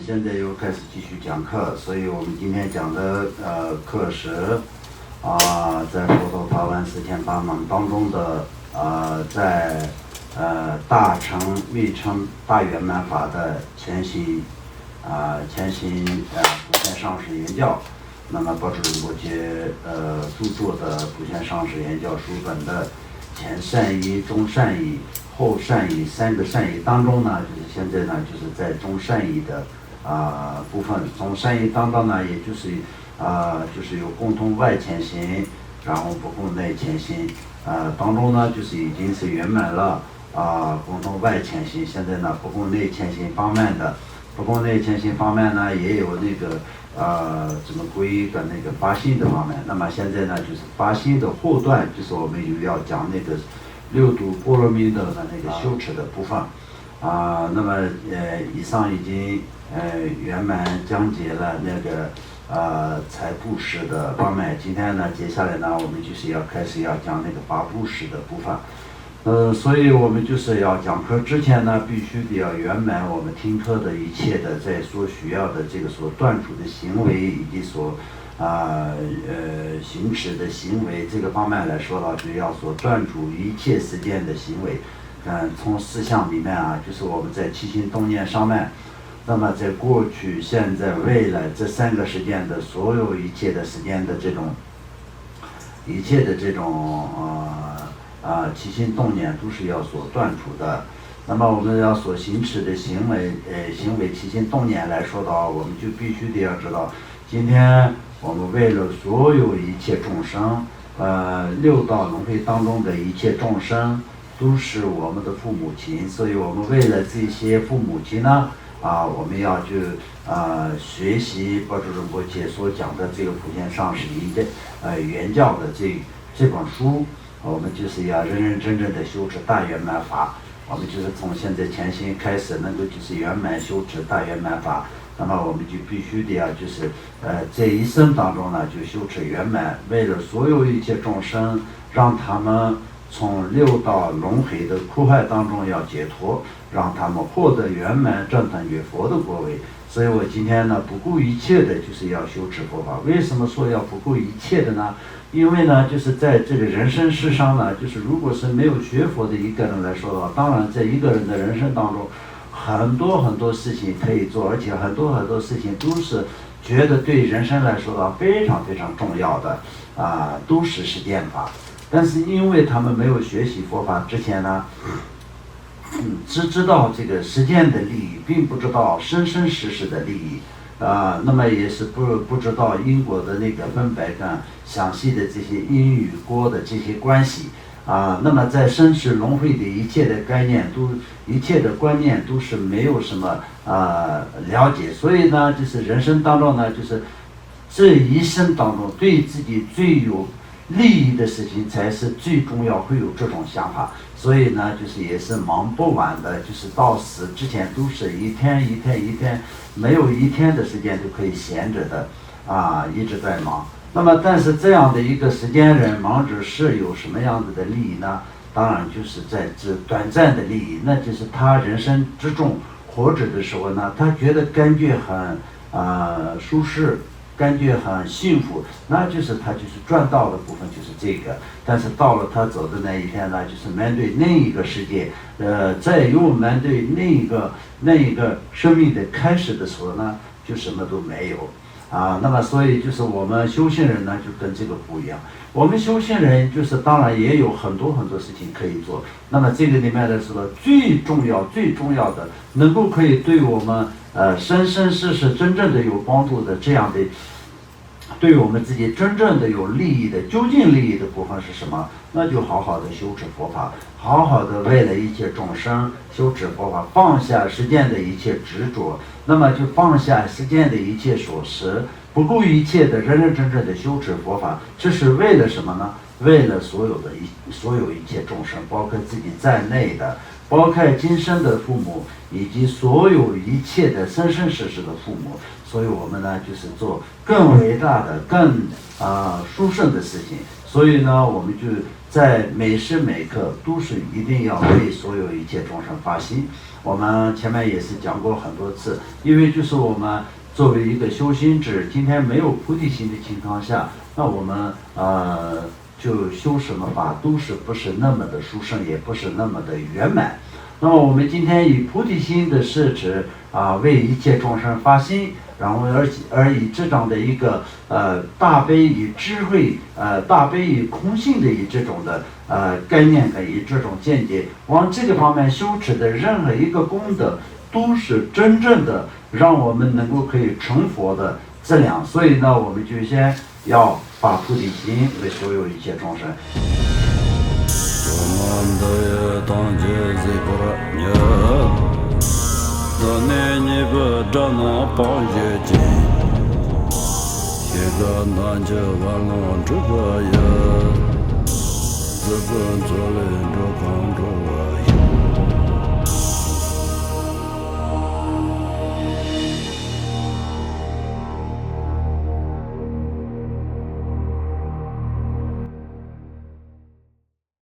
现在又开始继续讲课，所以我们今天讲的课时在佛陀法湾四天法门当中的在大乘密乘大圆满法的前行普贤上师言教，那么宝珠仁波切著作的普贤上师言教书本的前善意、中善意、后善意三个善意当中呢，就是现在呢就是在中善意的部分，中善意当中呢，也就是有共同外前行，然后不共内前行当中呢就是已经是圆满了共同外前行，现在呢不共内前行方面的。不共内前行方面呢，也有那个怎么皈依的那个发心的方面。那么现在呢，就是发心的后段，就是我们又要讲那个六度波罗蜜的那个修持的部分那么以上已经圆满讲解了那个财布施的方面。今天呢，接下来呢，我们就是要开始要讲那个法布施的部分。所以我们就是要讲课之前呢，必须得要圆满我们听课的一切的在所需要的这个所断除的行为，以及所行持的行为这个方面来说呢，就要所断除一切世间的行为。从四项里面就是我们在起心动念上面，那么在过去、现在、未来这三个时间的所有一切的时间的这种起心动念都是要所断除的。那么我们要所行持的行为起心动念来说的话，我们就必须得要知道，今天我们为了所有一切众生，六道轮回当中的一切众生都是我们的父母亲，所以我们为了这些父母亲呢，我们要去学习宝珠仁波切所讲的这个普贤上师原教的这本书。我们就是要认认真真的修持大圆满法，我们就是从现在前行开始能够就是圆满修持大圆满法，那么我们就必须得要就是这一生当中呢就修持圆满，为了所有一切众生，让他们从六道轮回的苦海当中要解脱，让他们获得圆满正等于佛的果位。所以我今天呢不顾一切的就是要修持佛法。为什么说要不顾一切的呢？因为呢就是在这个人生世上呢，就是如果是没有学佛的一个人来说的话，当然在一个人的人生当中很多事情可以做，而且很多事情都是觉得对人生来说的话非常非常重要的都是实践法。但是因为他们没有学习佛法之前呢，只知道这个实践的利益，并不知道生生世世的利益那么也是不知道因果的那个分白跟详细的这些因与果的这些关系那么在生死轮回的一切的概念一切的观念都是没有什么了解，所以呢就是人生当中呢，就是这一生当中对自己最有利益的事情才是最重要，会有这种想法。所以呢就是也是忙不完的，就是到死之前都是一天没有一天的时间都可以闲着的一直在忙。那么但是这样的一个时间人忙着是有什么样子的利益呢？当然就是在这短暂的利益，那就是他人生之中活着的时候呢，他觉得感觉很舒适，感觉很幸福，那就是他就是赚到的部分就是这个。但是到了他走的那一天呢，就是面对另一个世界再又面对另一个生命的开始的时候呢，就什么都没有那么所以就是我们修行人呢就跟这个不一样。我们修行人就是当然也有很多事情可以做，那么这个里面的时候最重要的能够可以对我们生生世世真正的有帮助的这样的对我们自己真正的有利益的究竟利益的部分是什么？那就好好的修持佛法，好好的为了一切众生修持佛法，放下世间的一切执着，那么就放下世间的一切琐事，不顾一切的认认真真的修持佛法。这是为了什么呢？为了所有一切众生，包括自己在内的，包括今生的父母，以及所有一切的生生世世的父母。所以我们呢就是做更伟大的更殊胜的事情。所以呢，我们就在每时每刻都是一定要为所有一切众生发心。我们前面也是讲过很多次，因为就是我们作为一个修心者，今天没有菩提心的情况下，那我们就修什么法都是不是那么的殊胜，也不是那么的圆满。那么我们今天以菩提心的摄持为一切众生发心，然后而以这样的一个大悲与智慧大悲与空性的以这种的概念和以这种见解，往这个方面修持的任何一个功德，都是真正的让我们能够可以成佛的质量。所以呢，我们就先要发菩提心为所有一切众生。自本作人着康着